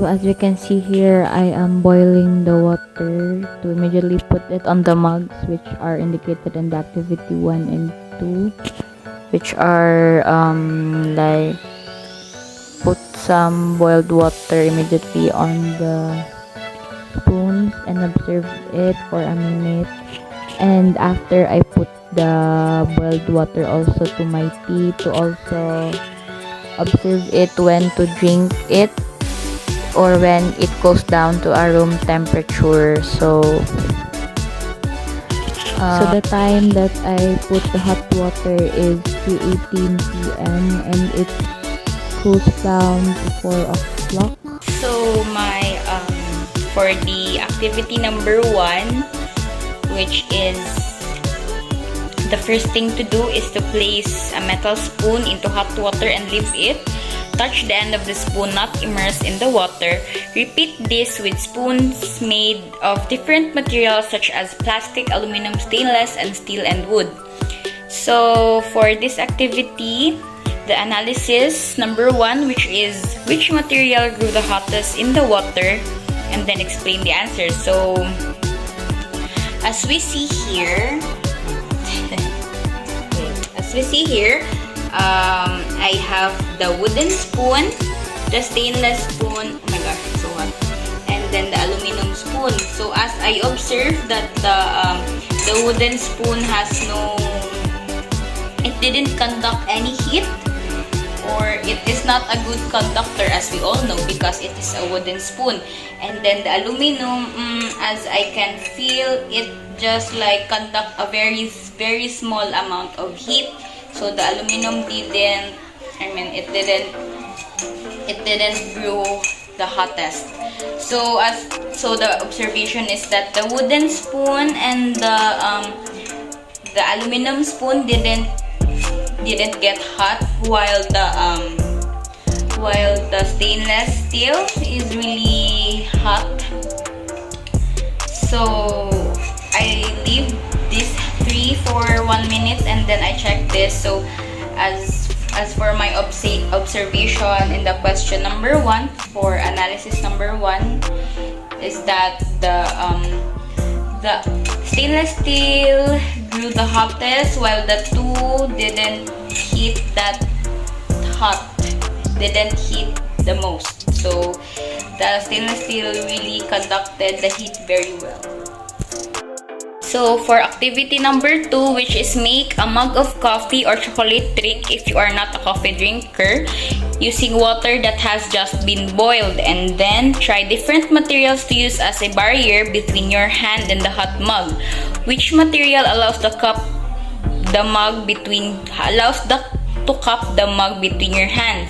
So as we can see here, I am boiling the water to immediately put it on the mugs, which are indicated in the activity 1 and 2, which are like put some boiled water immediately on the spoons and observe it for a minute. And after, I put the boiled water also to my tea to also observe it when to drink it or when it goes down to a room temperature. So the time that I put the hot water is 3:18 p.m. and it cools down to 4 o'clock. So my for the activity number 1, which is the first thing to do is to place a metal spoon into hot water and leave it. Touch the end of the spoon, not immerse in the water. Repeat this with spoons made of different materials such as plastic, aluminum, stainless, and steel and wood. So for this activity, the analysis number 1, which is which material grew the hottest in the water, and then explain the answers. So as we see here, I have the wooden spoon, the stainless spoon, oh my gosh, so hot, and then the aluminum spoon. So as I observed that the wooden spoon it didn't conduct any heat, or it is not a good conductor, as we all know, because it is a wooden spoon. And then the aluminum, as I can feel, it just like conduct a very small amount of heat. So the aluminum didn't brew the hottest. So the observation is that the wooden spoon and the aluminum spoon didn't get hot, while the stainless steel is really hot. So I leave this 3 for 1 minute and then I check this. So as for my observation in the question number 1, for analysis number 1, is that the stainless steel grew the hottest, while the 2 didn't heat that hot, didn't heat the most. So the stainless steel really conducted the heat very well. So for activity number 2, which is make a mug of coffee or chocolate drink if you are not a coffee drinker, using water that has just been boiled, and then try different materials to use as a barrier between your hand and the hot mug. Which material allows to cup the mug between your hands?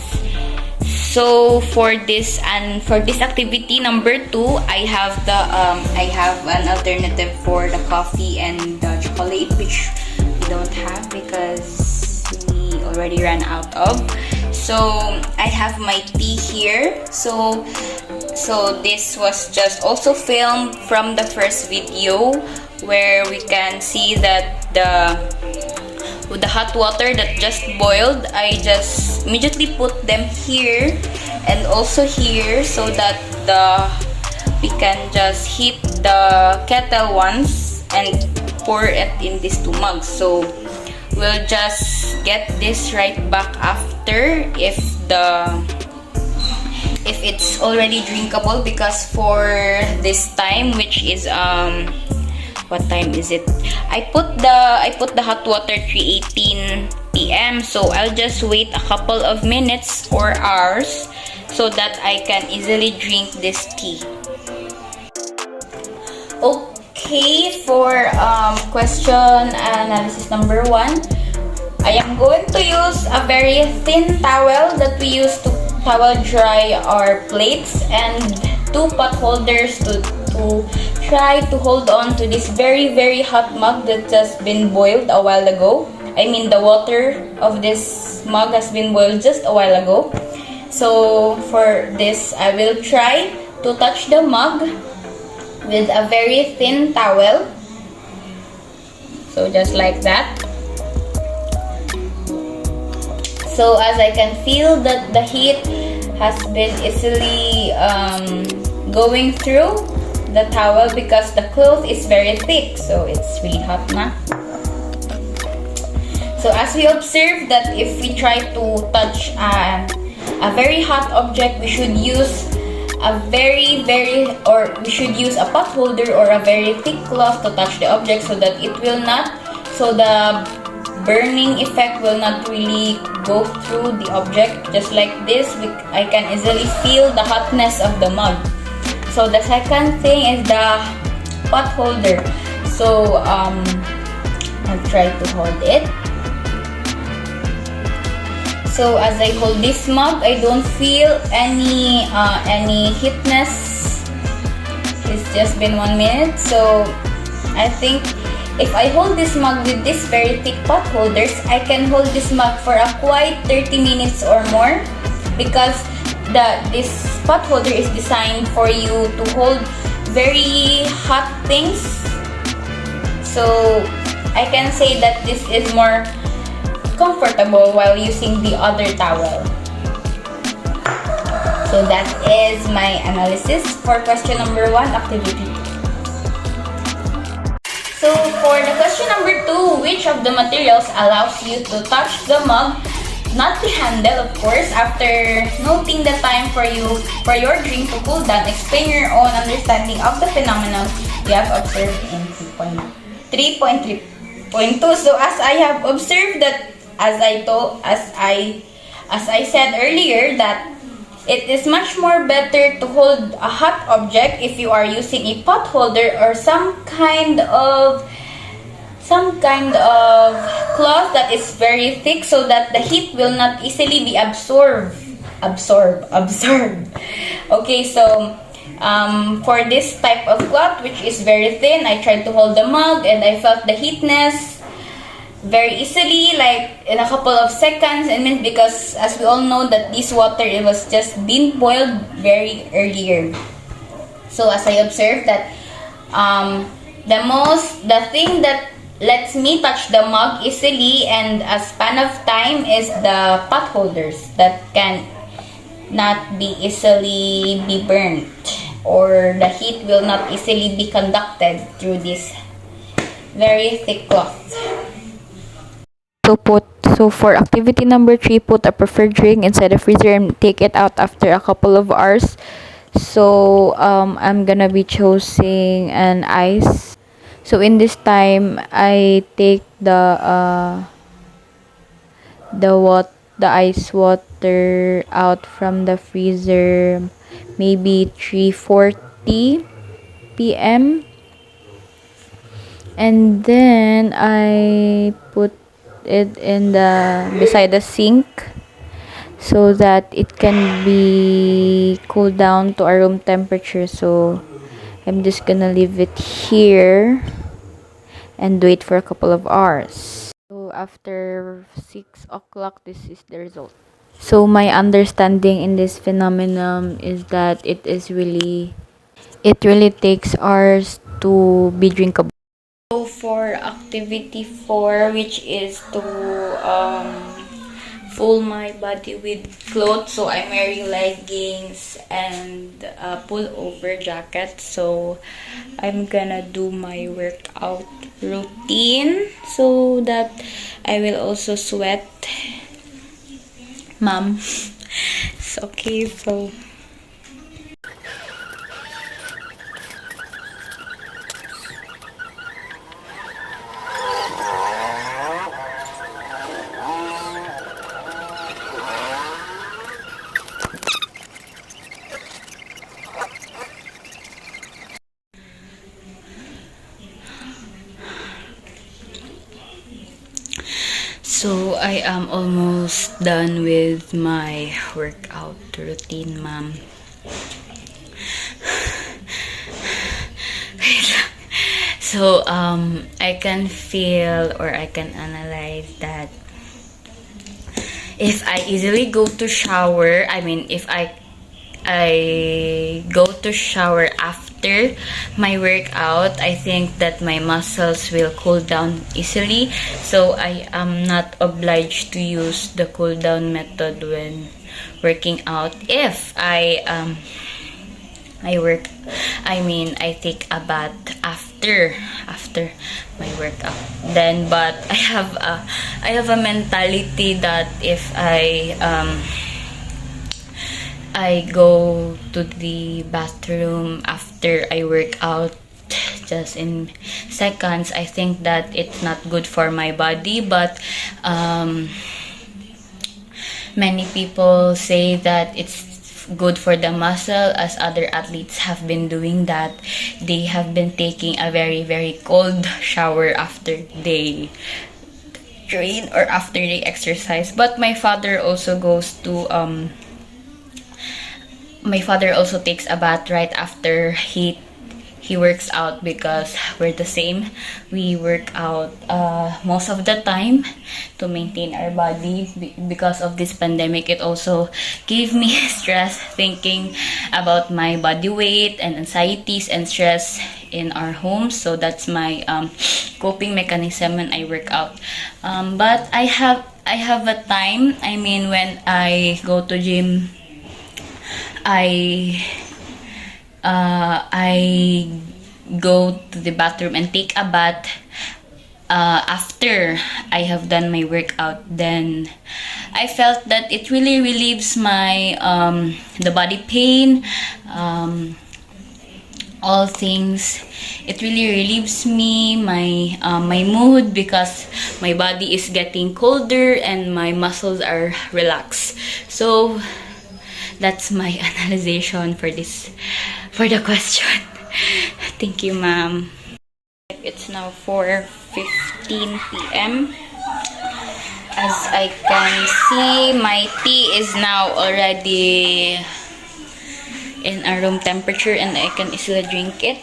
So for this activity number 2, I have an alternative for the coffee and the chocolate, which we don't have because we already ran out of. So I have my tea here. So this was just also filmed from the first video, where we can see that with the hot water that just boiled, I just immediately put them here and also here, so that we can just heat the kettle once and pour it in these 2 mugs. So we'll just get this right back after if it's already drinkable, because for this time, which is what time is it? I put the hot water 3:18 p.m. So I'll just wait a couple of minutes or hours so that I can easily drink this tea. Okay, for question analysis number 1, I am going to use a very thin towel that we use to towel dry our plates, and 2 pot holders to try to hold on to this very hot mug that just been boiled a while ago. I mean, the water of this mug has been boiled just a while ago. So for this, I will try to touch the mug with a very thin towel. So just like that. So as I can feel that the heat has been easily going through the towel because the cloth is very thick, so it's really hot na. So as we observe that if we try to touch a very hot object, we should use we should use a pot holder or a very thick cloth to touch the object so that the burning effect will not really go through the object. Just like this, I can easily feel the hotness of the mug. So the second thing is the pot holder. So I'll try to hold it. So as I hold this mug, I don't feel any heatness. It's just been 1 minute. So I think if I hold this mug with this very thick pot holders, I can hold this mug for a quite 30 minutes or more, because this pot holder is designed for you to hold very hot things. So I can say that this is more comfortable while using the other towel. So that is my analysis for question number 1, activity 2. So for the question number 2, which of the materials allows you to touch the mug, not the handle of course, after noting the time for your drink to cool down, explain your own understanding of the phenomenon you have observed in 3.3.2. So as I have observed that, as I said earlier, that it is much more better to hold a hot object if you are using a pot holder or some kind of cloth that is very thick, so that the heat will not easily be absorbed. Okay, so for this type of cloth, which is very thin, I tried to hold the mug and I felt the heatness very easily, like in a couple of seconds and minutes, because as we all know that this water, it was just been boiled very earlier. So as I observed that the thing that lets me touch the mug easily and a span of time is the pot holders that can not be easily be burnt, or the heat will not easily be conducted through this very thick cloth. So for activity number 3, put a preferred drink inside the freezer and take it out after a couple of hours. So I'm gonna be choosing an ice. So in this time, I take the ice water out from the freezer maybe 3:40 p.m. and then I put it in beside the sink so that it can be cooled down to a room temperature. So I'm just gonna leave it here and wait for a couple of hours. So after 6 o'clock, this is the result. So my understanding in this phenomenon is that it really takes hours to be drinkable. So for activity 4, which is to fool my body with clothes, so I'm wearing leggings and a pullover jacket. So I'm gonna do my workout routine so that I will also sweat. Mom, it's okay. So So I am almost done with my workout routine, ma'am. So I can feel, or I can analyze that if I easily go to shower, if I go to shower after my workout, I think that my muscles will cool down easily. So I am not obliged to use the cool down method when working out if I take a bath after my workout. Then, but I have a mentality that if I go to the bathroom after I work out just in seconds, I think that it's not good for my body. But many people say that it's good for the muscle, as other athletes have been doing that. They have been taking a very, very cold shower after they train or after they exercise. But my father also takes a bath right after he works out, because we're the same. We work out most of the time to maintain our body. Because of this pandemic, it also gave me stress thinking about my body weight and anxieties and stress in our home. So that's my coping mechanism when I work out. But I have a time. I mean, when I go to gym, I go to the bathroom and take a bath after I have done my workout. Then I felt that it really relieves my the body pain, all things. It really relieves me my mood, because my body is getting colder and my muscles are relaxed. So that's my analyzation for the question. Thank you, ma'am. It's now 4:15 p.m. As I can see, my tea is now already in a room temperature and I can easily drink it.